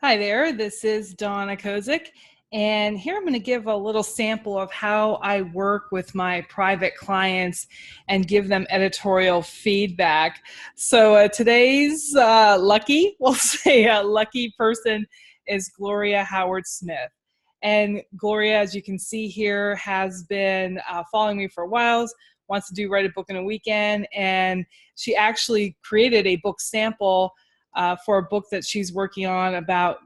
Hi there, this is Donna Kozik, and here I'm going to give a little sample of how I work with my private clients and give them editorial feedback. So today's lucky, we'll say lucky person is Gloria Howard-Smith. And Gloria, as you can see here, has been following me for a while, wants to write a book in a weekend, and she actually created a book sample for a book that she's working on about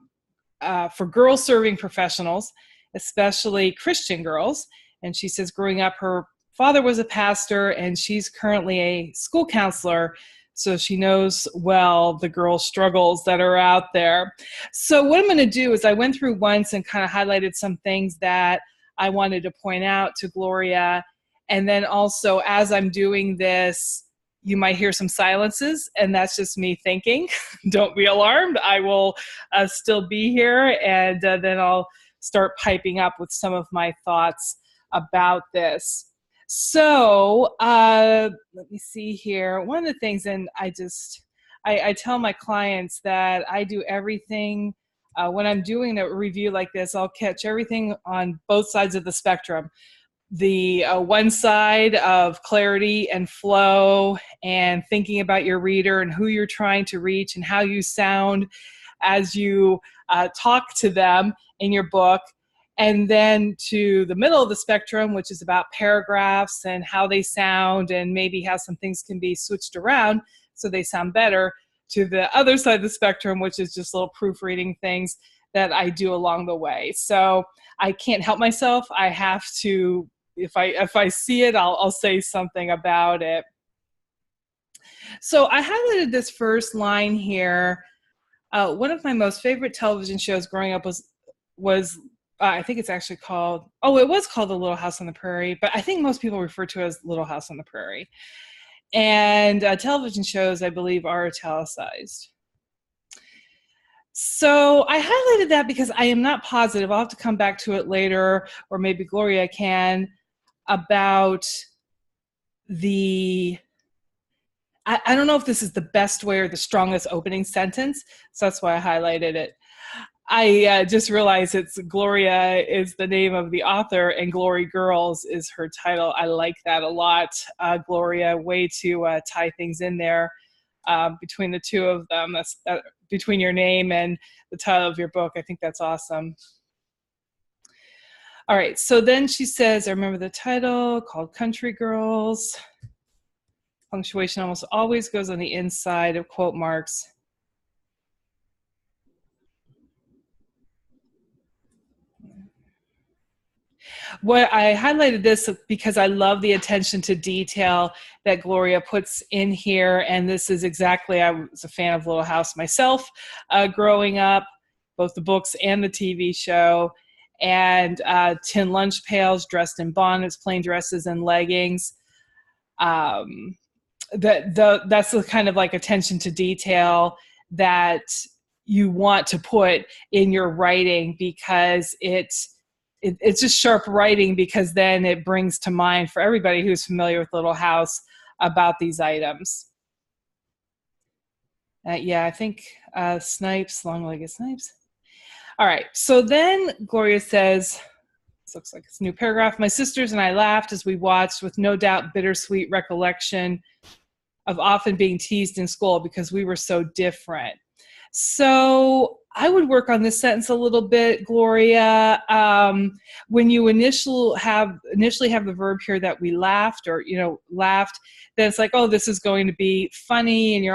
for girl serving professionals, especially Christian girls. And she says growing up, her father was a pastor and she's currently a school counselor. So she knows well the girl struggles that are out there. So what I'm going to do is I went through once and kind of highlighted some things that I wanted to point out to Gloria. And then also as I'm doing this, you might hear some silences, and that's just me thinking. Don't be alarmed. I will still be here, and then I'll start piping up with some of my thoughts about this. So let me see here. One of the things, and I tell my clients that I do everything, when I'm doing a review like this, I'll catch everything on both sides of the spectrum. The one side of clarity and flow and thinking about your reader and who you're trying to reach and how you sound as you talk to them in your book, and then to the middle of the spectrum, which is about paragraphs and how they sound and maybe how some things can be switched around so they sound better, to the other side of the spectrum, which is just little proofreading things that I do along the way. So I can't help myself. I have to, if I see it, I'll say something about it. So I highlighted this first line here. One of my most favorite television shows growing up was I think it's actually called, it was called The Little House on the Prairie, but I think most people refer to it as Little House on the Prairie. And television shows, I believe, are italicized. So I highlighted that because I am not positive. I'll have to come back to it later, or maybe Gloria can, about I don't know if this is the best way or the strongest opening sentence, so that's why I highlighted it. I just realized Gloria is the name of the author and Glory Girls is her title. I like that a lot, Gloria. Way to tie things in there between the two of them. That's between your name and the title of your book. I think that's awesome. All right, so then she says, I remember the title, called Country Girls. Punctuation almost always goes on the inside of quote marks. What I highlighted this because I love the attention to detail that Gloria puts in here, and this is exactly, I was a fan of Little House myself growing up, both the books and the TV show. And tin lunch pails, dressed in bonnets, plain dresses, and leggings. That's the kind of like attention to detail that you want to put in your writing, because it's just sharp writing, because then it brings to mind for everybody who's familiar with Little House about these items. Yeah, I think Snipes, long-legged Snipes. All right, so then Gloria says, this looks like it's a new paragraph, my sisters and I laughed as we watched with no doubt bittersweet recollection of often being teased in school because we were so different. So I would work on this sentence a little bit, Gloria. When you initially have the verb here that we laughed, or laughed, then it's like, oh, this is going to be funny, and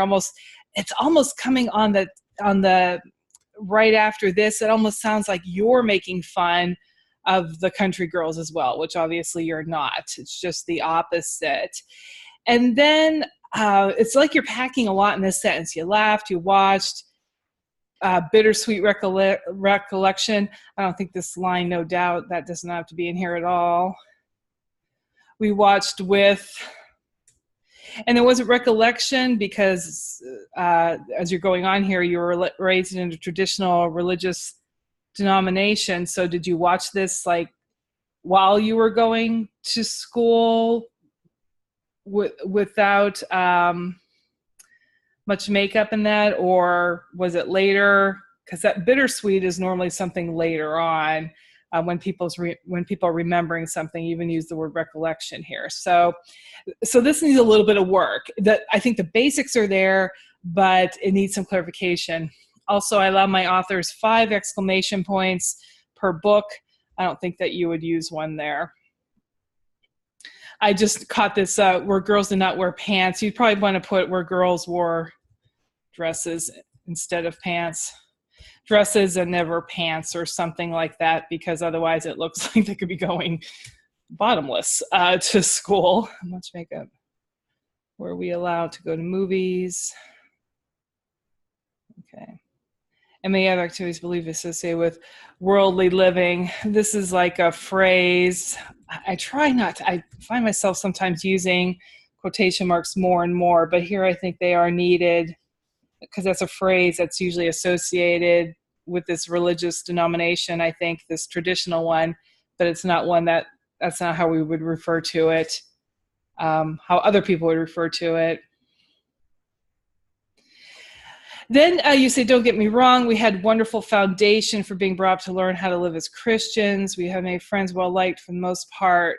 it's almost coming on the right after this. It almost sounds like you're making fun of the country girls as well, which obviously you're not. It's just the opposite. And then it's like you're packing a lot in this sentence. You laughed, you watched, bittersweet recollection. I don't think this line, no doubt, that doesn't have to be in here at all. We watched with, and it wasn't recollection because as you're going on here, you were raised in a traditional religious denomination. So did you watch this like while you were going to school without much makeup in that, or was it later? because that bittersweet is normally something later on. When people are remembering something, you even use the word recollection here. So this needs a little bit of work. That I think the basics are there, but it needs some clarification. Also, I allow my authors 5 exclamation points per book. I don't think that you would use one there. I just caught this where girls did not wear pants. You'd probably want to put where girls wore dresses instead of pants. Dresses and never pants or something like that, because otherwise it looks like they could be going bottomless to school. How much makeup? Were we allowed to go to movies? Okay. And many other activities believed associated with worldly living. This is like a phrase. I try not to, I find myself sometimes using quotation marks more and more, but here I think they are needed because that's a phrase that's usually associated with this religious denomination, I think, this traditional one, but it's not one that's not how we would refer to it, how other people would refer to it. Then you say, don't get me wrong, we had wonderful foundation for being brought up to learn how to live as Christians. We have made friends well-liked for the most part.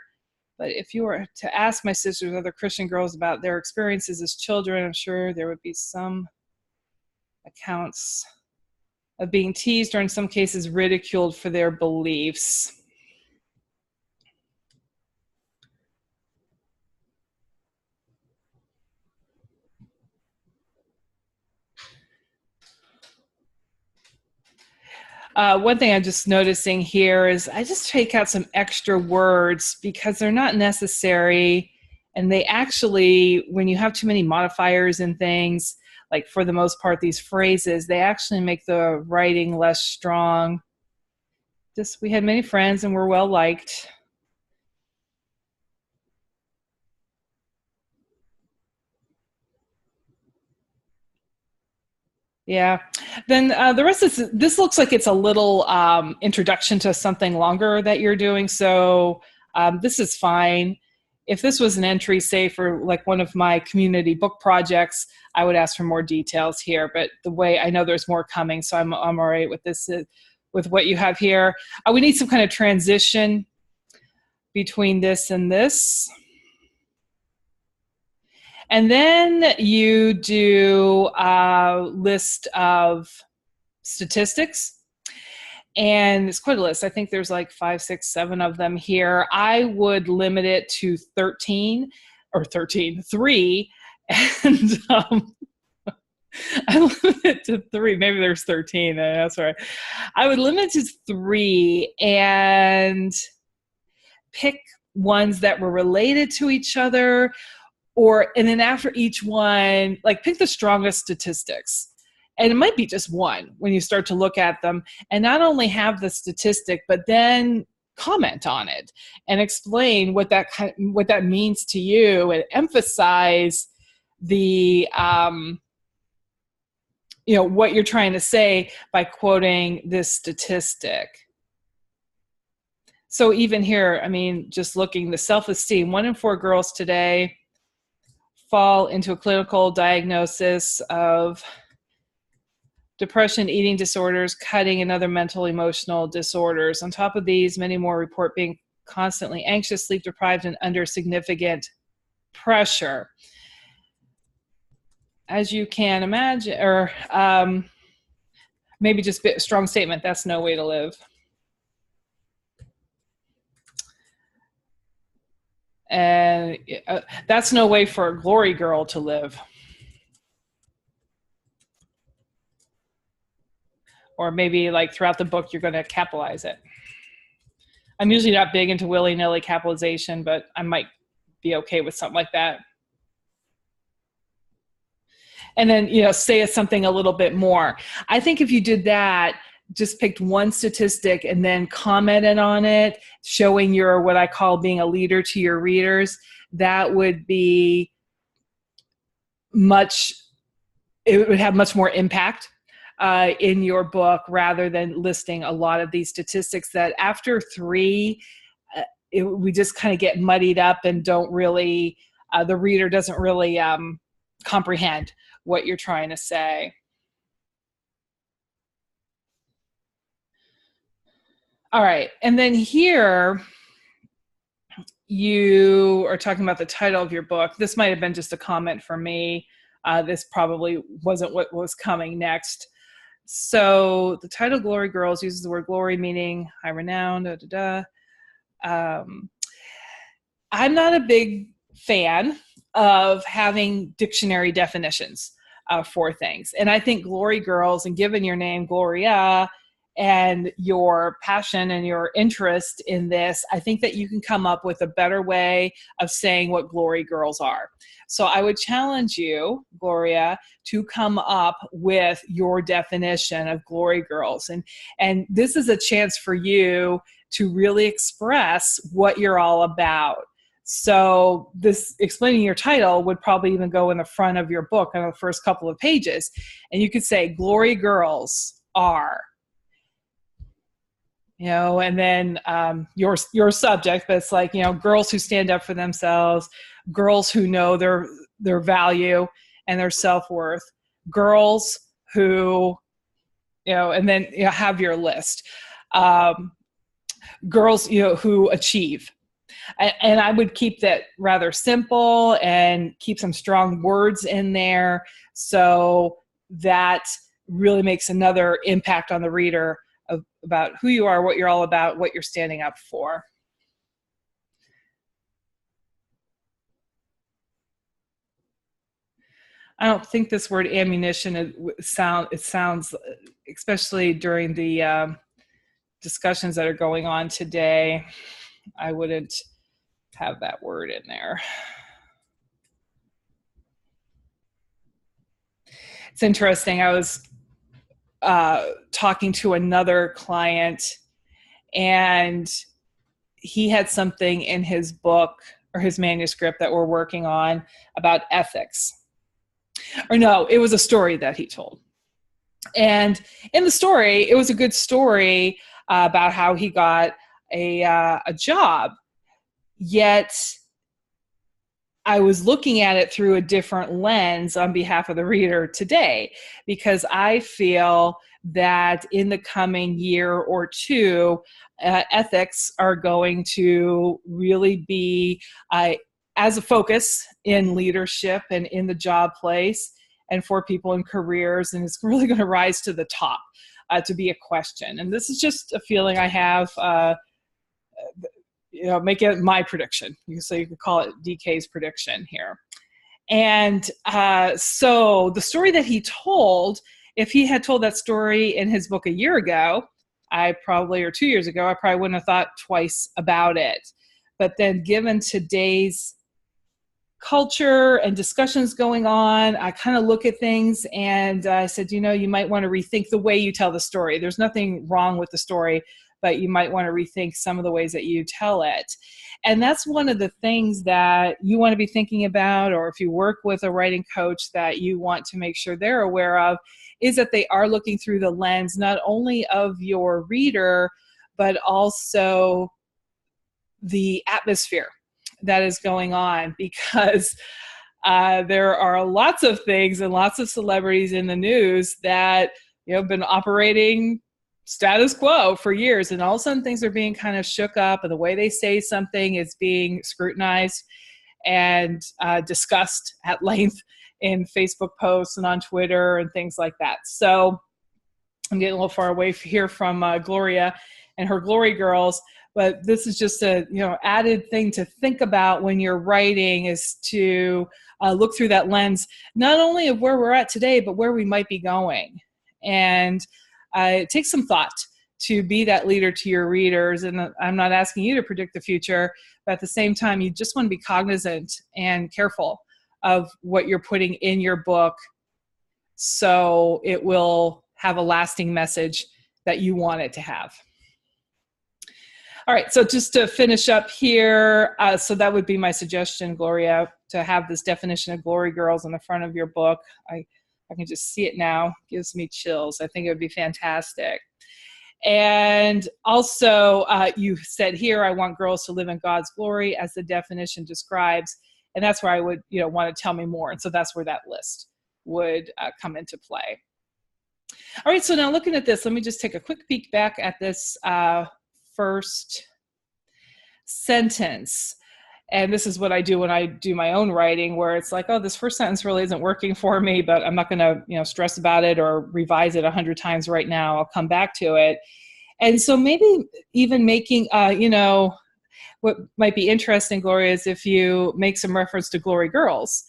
But if you were to ask my sisters and other Christian girls about their experiences as children, I'm sure there would be some accounts of being teased or in some cases ridiculed for their beliefs. One thing I'm just noticing here is I just take out some extra words because they're not necessary. And they actually, when you have too many modifiers and things, like for the most part, these phrases, they actually make the writing less strong. Just, we had many friends and were well liked. Yeah. Then the rest is, this looks like it's a little introduction to something longer that you're doing. So this is fine. If this was an entry, say, for like one of my community book projects, I would ask for more details here. But the way I know there's more coming, so I'm all right with this, with what you have here. We need some kind of transition between this and this. And then you do a list of statistics. And it's quite a list. I think there's like 5, 6, 7 of them here. I would limit it to 3. And I limit it to 3. Maybe there's 13. That's right. I would limit it to 3 and pick ones that were related to each other, and then after each one, like pick the strongest statistics. And it might be just one when you start to look at them, and not only have the statistic, but then comment on it and explain what that means to you, and emphasize the what you're trying to say by quoting this statistic. So even here, I mean, just looking, the self-esteem, 1 in 4 girls today fall into a clinical diagnosis of depression, eating disorders, cutting, and other mental emotional disorders. On top of these, many more report being constantly anxious, sleep deprived, and under significant pressure. As you can imagine, or maybe just a strong statement, that's no way to live. And that's no way for a glory girl to live. Or maybe like throughout the book, you're going to capitalize it. I'm usually not big into willy-nilly capitalization, but I might be okay with something like that. And then, say something a little bit more. I think if you did that, just picked one statistic and then commented on it, showing your, what I call being a leader to your readers, that would be it would have much more impact in your book, rather than listing a lot of these statistics that after 3, we just kind of get muddied up and don't really, the reader doesn't really comprehend what you're trying to say. All right. And then here you are talking about the title of your book. This might have been just a comment for me. This probably wasn't what was coming next. So the title Glory Girls uses the word glory, meaning high renown, da, da, da. I'm not a big fan of having dictionary definitions for things. And I think Glory Girls, and given your name, Gloria, and your passion and your interest in this, I think that you can come up with a better way of saying what Glory Girls are. So I would challenge you, Gloria, to come up with your definition of Glory Girls. And this is a chance for you to really express what you're all about. So this explaining your title would probably even go in the front of your book on the first couple of pages. And you could say, Glory Girls are, and then your subject, but it's like, girls who stand up for themselves, girls who know their value and their self-worth, girls who, and then have your list. Girls, who achieve. And I would keep that rather simple and keep some strong words in there, so that really makes another impact on the reader about who you are, what you're all about, what you're standing up for. I don't think this word ammunition sounds, especially during the discussions that are going on today, I wouldn't have that word in there. It's interesting. I was talking to another client, and he had something in his book or his manuscript that we're working on about ethics. Or no, it was a story that he told. And in the story, it was a good story about how he got a job. Yet I was looking at it through a different lens on behalf of the reader today, because I feel that in the coming year or two, ethics are going to really be as a focus in leadership and in the job place and for people in careers, and it's really going to rise to the top to be a question. And this is just a feeling I have. Make it my prediction. So you could call it DK's prediction here. And so the story that he told, if he had told that story in his book a year ago, or 2 years ago, I probably wouldn't have thought twice about it. But then given today's culture and discussions going on, I kind of look at things and I said, you might want to rethink the way you tell the story. There's nothing wrong with the story, but you might want to rethink some of the ways that you tell it. And that's one of the things that you want to be thinking about, or if you work with a writing coach, that you want to make sure they're aware of, is that they are looking through the lens not only of your reader, but also the atmosphere that is going on, because there are lots of things and lots of celebrities in the news that have been operating status quo for years, and all of a sudden things are being kind of shook up, and the way they say something is being scrutinized and discussed at length in Facebook posts and on Twitter and things like that. So I'm getting a little far away here from Gloria and her Glory Girls, but this is just a added thing to think about when you're writing, is to look through that lens, not only of where we're at today, but where we might be going. And it takes some thought to be that leader to your readers. And I'm not asking you to predict the future, but at the same time, you just want to be cognizant and careful of what you're putting in your book, so it will have a lasting message that you want it to have. All right, so just to finish up here, so that would be my suggestion, Gloria, to have this definition of Glory Girls in the front of your book. I can just see it now. It gives me chills. I think it would be fantastic. And also, you said here, I want girls to live in God's glory as the definition describes. And that's where I would want to tell me more. And so that's where that list would come into play. All right, so now looking at this, let me just take a quick peek back at this first sentence. And this is what I do when I do my own writing, where it's like, oh, this first sentence really isn't working for me, but I'm not going to, stress about it or revise it 100 times right now. I'll come back to it. And so maybe even making, what might be interesting, Gloria, is if you make some reference to Glory Girls,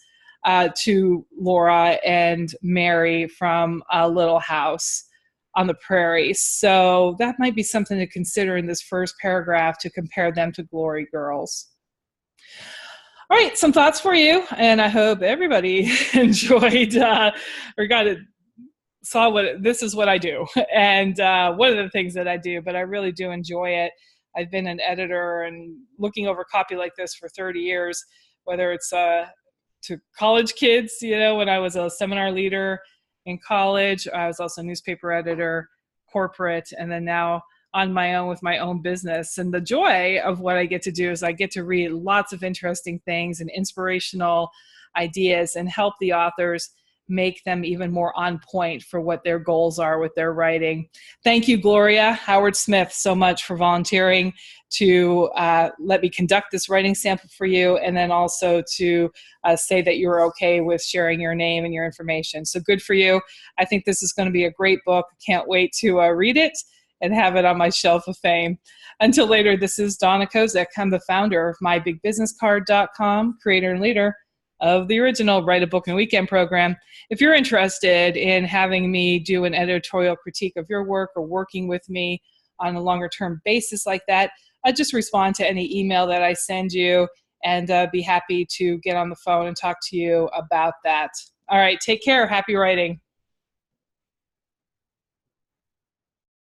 to Laura and Mary from Little House on the Prairie. So that might be something to consider in this first paragraph, to compare them to Glory Girls. All right, some thoughts for you, and I hope everybody enjoyed saw this is what I do, and one of the things that I do, but I really do enjoy it. I've been an editor and looking over copy like this for 30 years, whether it's to college kids, when I was a seminar leader in college. I was also a newspaper editor, corporate, and then now on my own with my own business. And the joy of what I get to do is I get to read lots of interesting things and inspirational ideas and help the authors make them even more on point for what their goals are with their writing. Thank you, Gloria Howard-Smith, so much for volunteering to let me conduct this writing sample for you, and then also to say that you were okay with sharing your name and your information. So good for you. I think this is going to be a great book. Can't wait to read it and have it on my shelf of fame. Until later, this is Donna Kozik. I'm the founder of MyBigBusinessCard.com, creator and leader of the original Write a Book in a Weekend program. If you're interested in having me do an editorial critique of your work or working with me on a longer term basis like that, just respond to any email that I send you, and be happy to get on the phone and talk to you about that. All right, take care. Happy writing.